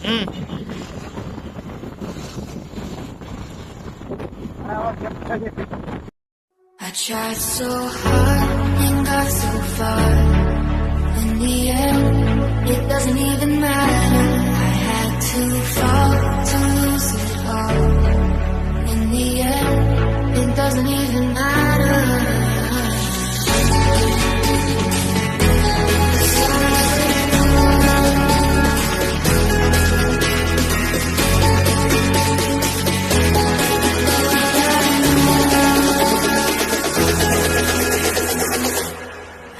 I tried so hard and got so far. In the end, it doesn't even matter. I had to fall to lose it all. In the end, it doesn't even matter.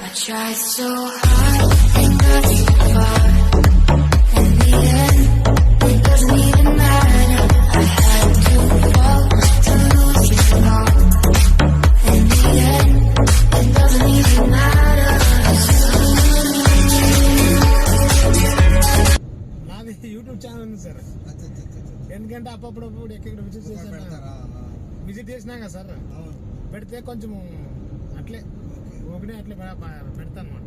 I tried so hard and got so far. In the end, it doesn't even matter. I had to fall to lose it all. In the end, it doesn't even matter. నాది YouTube channel ఉంది sir. ఎందుకంటే అప్పుడప్పుడు ఎక్కడ visit చేసినా కదా sir, పెడితే కొంచెం అట్లే ఒకటే అట్లే పెడతాను అన్నమాట.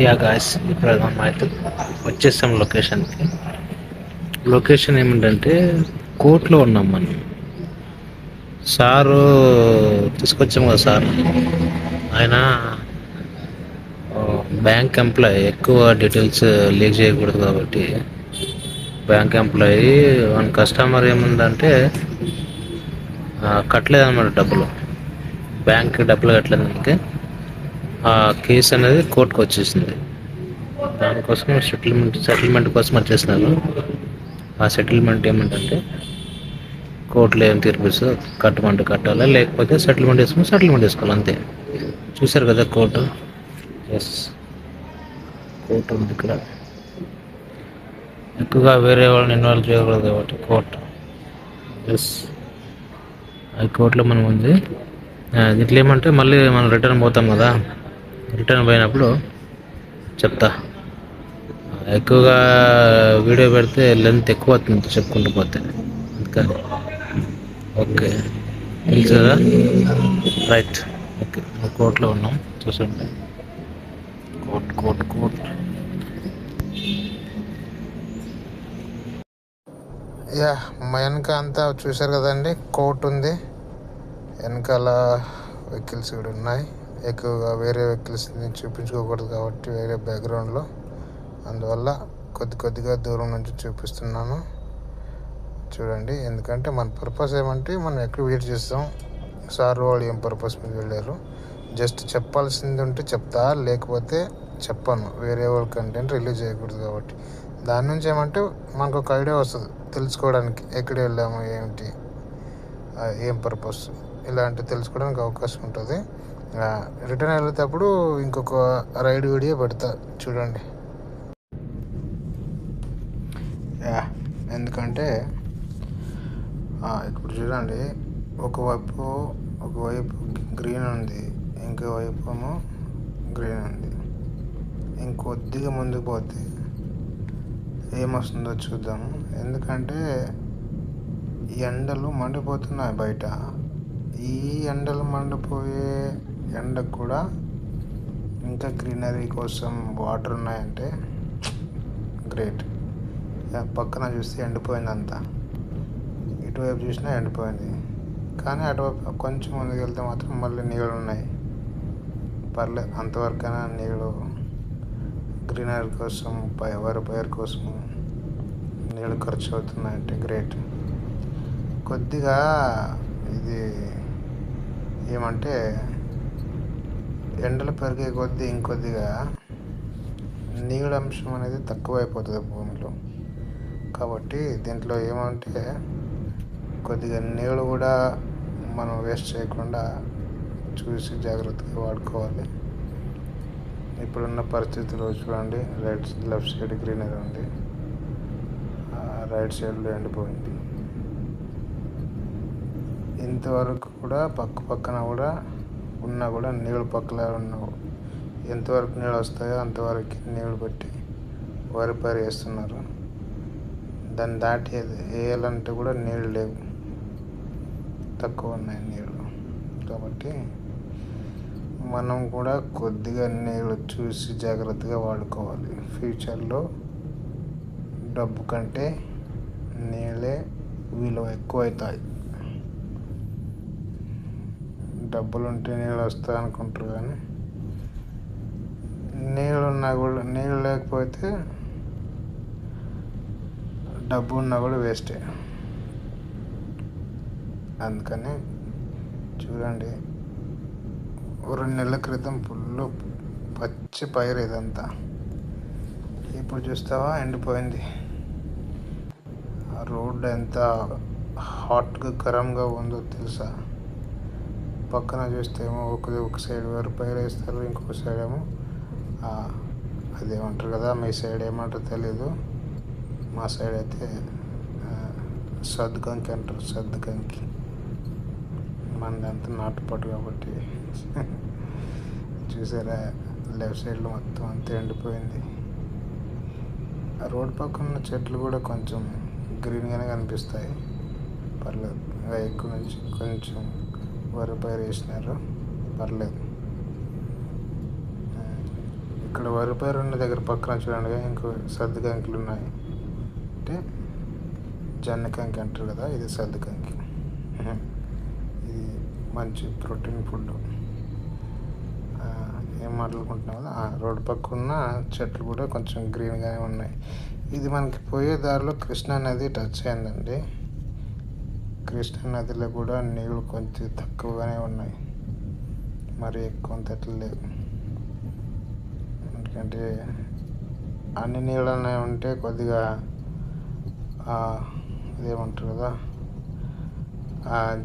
యా గాయస్, ఇప్పుడు మనం అయితే వచ్చేసాం లొకేషన్కి. లొకేషన్ ఏమిటంటే కోర్టులో ఉన్నాం మనం. సారు తీసుకొచ్చాం కదా సార్, ఆయన బ్యాంక్ ఎంప్లాయీ, ఎక్కువ డీటెయిల్స్ లీక్ చేయకూడదు కాబట్టి బ్యాంక్ ఎంప్లాయీ. వన్ కస్టమర్ ఏముందంటే కట్టలేదన్నమాట డబ్బులు, బ్యాంక్ డబ్బులు కట్టలేదానికి ఆ కేసు అనేది కోర్టుకు వచ్చేసింది. దానికోసం సెటిల్మెంట్ కోసం వచ్చేసినారు. ఆ సెటిల్మెంట్ ఏమిటంటే కోర్టులో ఏం తీర్పిస్తుందో కట్టమంటే కట్టాలి, లేకపోతే సెటిల్మెంట్ వేసుకోవాలి అంతే. చూశారు కదా కోర్టు. ఎస్, కోర్టు ఉంది ఇక్కడ. ఎక్కువగా వేరే వాళ్ళని ఇన్వాల్వ్ చేయకూడదు కాబట్టి కోర్టు. ఎస్, అది కోర్టులో మనం ఉంది. దీంట్లో ఏమంటే మళ్ళీ మనం రిటర్న్ పోతాం కదా, రిటర్న్ పోయినప్పుడు చెప్తా. ఎక్కువగా వీడియో పెడితే లెంత్ ఎక్కువ అవుతుంది చెప్పుకుంటూ పోతే, అందుకని. ఓకే, తెలుసు కదా, రైట్. ఓకే, కోర్టులో ఉన్నాం, చూసండి. కోర్ట్. యా, మా వెనక అంతా చూశారు కదండి, కోర్టు ఉంది. వెనకాల వెహికల్స్ కూడా ఉన్నాయి. ఎక్కువగా వేరే వెహికల్స్ని చూపించుకోకూడదు కాబట్టి వేరే బ్యాక్గ్రౌండ్లో, అందువల్ల కొద్దిగా దూరం నుంచి చూపిస్తున్నాను. చూడండి, ఎందుకంటే మన పర్పస్ ఏమంటే మనం ఎక్కడ వెయిట్ చేస్తాం. సార్ వాళ్ళు ఏం పర్పస్ మీద వెళ్ళారు, జస్ట్ చెప్పాల్సింది ఉంటే చెప్తా, లేకపోతే చెప్పను. వేరే వాళ్ళ కంటెంట్ రిలీజ్ చేయకూడదు కాబట్టి దాని నుంచి ఏమంటే మనకు ఒక ఐడియా వస్తుంది తెలుసుకోవడానికి, ఎక్కడ వెళ్ళాము, ఏమిటి, ఏం పర్పస్, ఇలాంటి తెలుసుకోవడానికి అవకాశం ఉంటుంది. రిటర్న్ వెళ్ళేటప్పుడు ఇంకొక రైడ్ వీడియో పెడతా, చూడండి. ఎందుకంటే ఇప్పుడు చూడండి, ఒకవైపు గ్రీన్ ఉంది, ఇంకోవైపు ఏమో గ్రీన్ ఉంది. ఇంకొద్దిగా ముందుకు పోతే ఏమొస్తుందో చూద్దాము. ఎందుకంటే ఎండలు మండిపోతున్నాయి బయట. ఈ ఎండలు మండిపోయే ఎండకు కూడా ఇంకా గ్రీనరీ కోసం వాటర్ ఉన్నాయంటే గ్రేట్. పక్కన చూస్తే ఎండిపోయింది అంతా, ఇటువైపు చూసినా ఎండిపోయింది. కానీ అటువైపు కొంచెం ముందుకు వెళ్తే మాత్రం మళ్ళీ నీళ్ళు ఉన్నాయి. పర్లేదు, అంతవరకైనా నీళ్ళు గ్రీనరీ కోసం, పైరు కోసం నీళ్ళు ఖర్చు అవుతున్నాయంటే గ్రేట్. కొద్దిగా ఇది ఏమంటే ఎండలు పెరిగే కొద్దీ ఇంకొద్దిగా నీళ్ళ అంశం అనేది తక్కువైపోతుంది భూమిలో. కాబట్టి దీంట్లో ఏమంటే కొద్దిగా నీళ్ళు కూడా మనం వేస్ట్ చేయకుండా చూసి జాగ్రత్తగా వాడుకోవాలి. ఇప్పుడున్న పరిస్థితుల్లో చూడండి, లెఫ్ట్ సైడ్ గ్రీనరీ ఉంది, రైట్ సైడ్లో ఎండిపోయింది. ఇంతవరకు కూడా పక్కన కూడా ఉన్నా కూడా నీళ్ళు పక్కన ఉన్నావు. ఎంతవరకు నీళ్ళు వస్తాయో అంతవరకు నీళ్ళు పెట్టి వరి పైరు వేస్తున్నారు. దాన్ని దాటి వేయాలంటే కూడా నీళ్ళు లేవు, తక్కువ ఉన్నాయి నీళ్ళు. కాబట్టి మనం కూడా కొద్దిగా నీళ్ళు చూసి జాగ్రత్తగా వాడుకోవాలి. ఫ్యూచర్లో డబ్బు కంటే నీళ్ళే విలువ ఎక్కువ అవుతాయి. డబ్బులు ఉంటే నీళ్ళు వస్తాయి అనుకుంటారు, కానీ నీళ్ళు లేకపోతే డబ్బు ఉన్నా కూడా వేస్టే. అందుకని చూడండి, 2 నెలల క్రితం ఫుల్ పచ్చి పైరు ఇదంతా, ఇప్పుడు చూస్తావా ఎండిపోయింది. ఆ రోడ్డు ఎంత హాట్గా గరంగా ఉందో తెలుసా. పక్కన చూస్తే ఏమో ఒక సైడ్ వరి పైరు వేస్తారు, ఇంకొక సైడ్ ఏమో అదేమంటారు కదా, మీ సైడ్ ఏమంటారో తెలీదు, మా సైడ్ అయితే సద్దుకంకి అంటారు. సద్దుకంకి మనదంతా నాటుపాటు కాబట్టి. చూసారా, లెఫ్ట్ సైడ్లో మొత్తం అంతా ఎండిపోయింది. ఆ రోడ్ పక్కన ఉన్న చెట్లు కూడా కొంచెం గ్రీన్గానే కనిపిస్తాయి, పర్లేదు. ఎక్కువ నుంచి కొంచెం వరి పైరు వేసినారు, పర్లేదు. ఇక్కడ వరిపైరు ఉన్న దగ్గర పక్కన చూడండి ఇంకో సర్ది కంకులు ఉన్నాయి. అంటే జొన్న కంకి అంటారు కదా, ఇది సర్ది కంకి. ఇది మంచి ప్రోటీన్ ఫుడ్. ఏం మాట్లాడుకుంటున్నాం కదా, రోడ్డు పక్క ఉన్న చెట్లు కూడా కొంచెం గ్రీన్గానే ఉన్నాయి. ఇది మనకి పోయే దారిలో కృష్ణా నది టచ్ అయిందండి. కృష్ణా నదిలో కూడా నీళ్ళు కొంచెం తక్కువగానే ఉన్నాయి, మరి ఎక్కువ అంతట్లు లేవు. ఎందుకంటే అన్ని నీళ్ళనే ఉంటే కొద్దిగా అదేమంటారు కదా,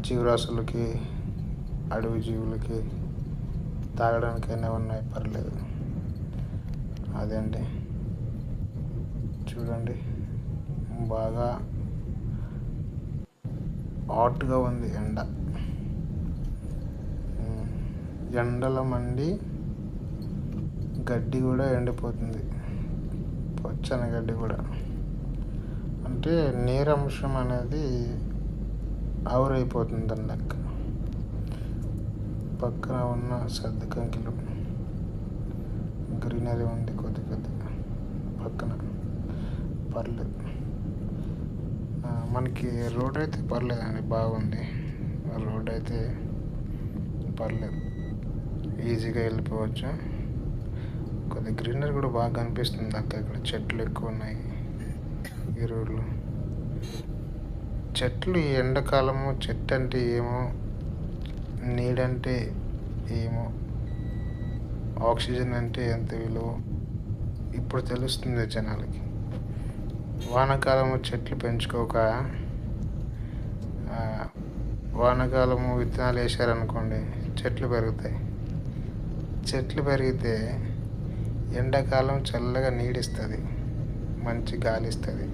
జీవరాశులకి అడవి జీవులకి తాగడానికైనా ఉన్నాయి, పర్లేదు. అదే అండి, చూడండి బాగా హాట్గా ఉంది ఎండ. ఎండల మండి గడ్డి కూడా ఎండిపోతుంది, పచ్చని గడ్డి కూడా. అంటే నీరంశం అనేది ఆవిరైపోతుంది లెక్క. పక్కన ఉన్న సర్ది కంకిలు గ్రీనరీ ఉంది కొద్ది కొద్దిగా పక్కన, పర్లేదు. మనకి రోడ్ అయితే పర్లేదండి, బాగుంది. రోడ్ అయితే పర్లేదు, ఈజీగా వెళ్ళిపోవచ్చు. కొద్ది గ్రీనరీ కూడా బాగా కనిపిస్తుంది అక్క. ఇక్కడ చెట్లు ఎక్కువ ఉన్నాయి ఈ రోడ్లో. చెట్లు ఈ ఎండాకాలము చెట్టు అంటే ఏమో, నీడంటే ఏమో, ఆక్సిజన్ అంటే ఎంత విలువ ఇప్పుడు తెలుస్తుంది జనాలకి. వానాకాలము చెట్లు పెంచుకోక వానాకాలము విత్తనాలు వేసారనుకోండి, చెట్లు పెరుగుతాయి. చెట్లు పెరిగితే ఎండాకాలం చల్లగా నీడిస్తుంది, మంచి గాలి ఇస్తుంది,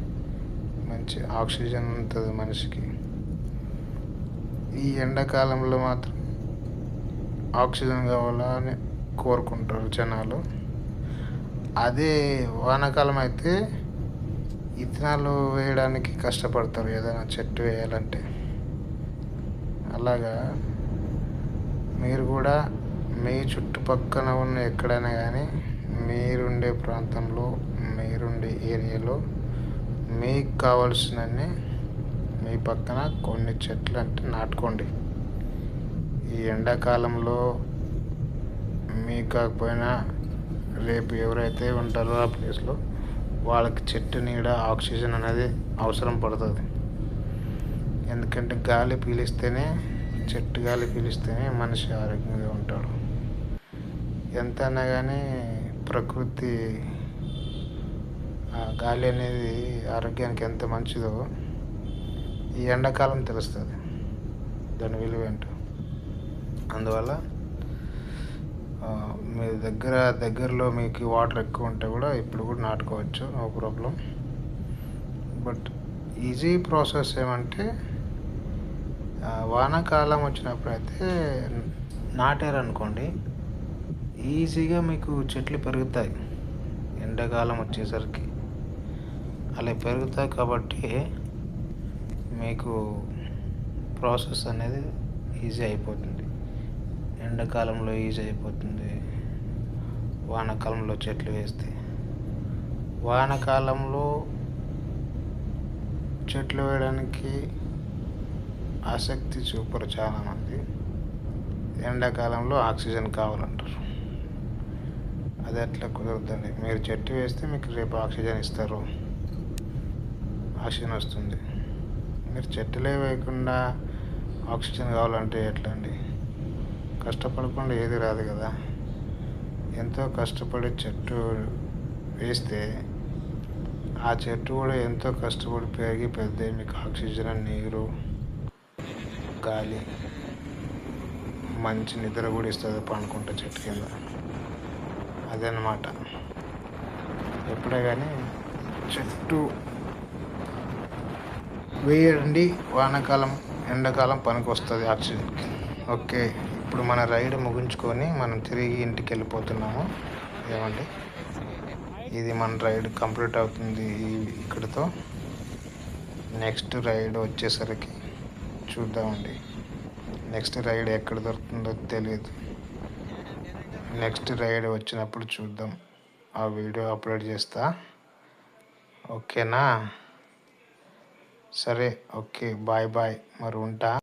మంచి ఆక్సిజన్ ఉంటుంది మనిషికి. ఈ ఎండాకాలంలో మాత్రం ఆక్సిజన్ కావాలని కోరుకుంటారు జనాలు. అదే వానాకాలం అయితే విత్తనాలు వేయడానికి కష్టపడతారు, ఏదైనా చెట్టు వేయాలంటే. అలాగా మీరు కూడా మీ చుట్టుపక్కల ఉన్న ఎక్కడైనా కానీ మీరుండే ప్రాంతంలో, మీరుండే ఏరియాలో మీకు కావాల్సినన్ని మీ పక్కన కొన్ని చెట్లు అంటే నాటుకోండి. ఈ ఎండాకాలంలో మీకు కాకపోయినా రేపు ఎవరైతే ఉంటారో ఆ ప్లేస్లో వాళ్ళకి చెట్టు నీడ, ఆక్సిజన్ అనేది అవసరం పడుతుంది. ఎందుకంటే గాలి పీలిస్తేనే, చెట్టు గాలి పీలిస్తేనే మనిషి ఆరోగ్యంగా ఉంటాడు. ఎంతైనా కానీ ప్రకృతి గాలి అనేది ఆరోగ్యానికి ఎంత మంచిదో ఈ ఎండాకాలం తెలుస్తుంది దాని విలువ ఏంటో. అందువల్ల మీ దగ్గరలో మీకు వాటర్ ఎక్కువ ఉంటే కూడా ఇప్పుడు కూడా నాటుకోవచ్చు, no problem. But easy process ఏమంటే వానాకాలం వచ్చినప్పుడు అయితే నాటారనుకోండి, ఈజీగా మీకు చెట్లు పెరుగుతాయి. ఎండాకాలం వచ్చేసరికి అలా పెరుగుతాయి కాబట్టి మీకు ప్రాసెస్ అనేది ఈజీ అయిపోతుంది. ఎండాకాలంలో ఈజీ అయిపోతుంది వానాకాలంలో చెట్లు వేస్తే. వానాకాలంలో చెట్లు వేయడానికి ఆసక్తి చూపరు చాలామంది. ఎండాకాలంలో ఆక్సిజన్ కావాలంటారు. అది ఎట్లా కుదరదండి. మీరు చెట్టు వేస్తే మీకు రేపు ఆక్సిజన్ ఇస్తారు, ఆక్సిజన్ వస్తుంది. మీరు చెట్టులే వేయకుండా ఆక్సిజన్ కావాలంటే ఎట్లా అండి? కష్టపడకుండా ఏది రాదు కదా. ఎంతో కష్టపడి చెట్టు వేస్తే ఆ చెట్టు కూడా ఎంతో కష్టపడి పెరిగి పెద్ద మీకు ఆక్సిజన్, నీరు, గాలి, మంచి నిద్ర కూడా ఇస్తుంది పండుకుంటే చెట్టు కింద. అదన్నమాట. ఎప్పుడే కానీ చెట్టు వేయండి. వానాకాలం, ఎండాకాలం పనికి వస్తుంది ఆక్సిజన్కి. ఓకే, ఇప్పుడు మన రైడ్ ముగించుకొని మనం తిరిగి ఇంటికి వెళ్ళిపోతున్నాము. ఏమండి, ఇది మన రైడ్ కంప్లీట్ అవుతుంది ఇక్కడితో. నెక్స్ట్ రైడ్ వచ్చేసరికి చూద్దామండి. నెక్స్ట్ రైడ్ ఎక్కడ దొరుకుతుందో తెలియదు. నెక్స్ట్ రైడ్ వచ్చినప్పుడు చూద్దాం. ఆ వీడియో అప్లోడ్ చేస్తా. ఓకేనా? సరే, ఓకే, బాయ్ బాయ్, మరి ఉంటా.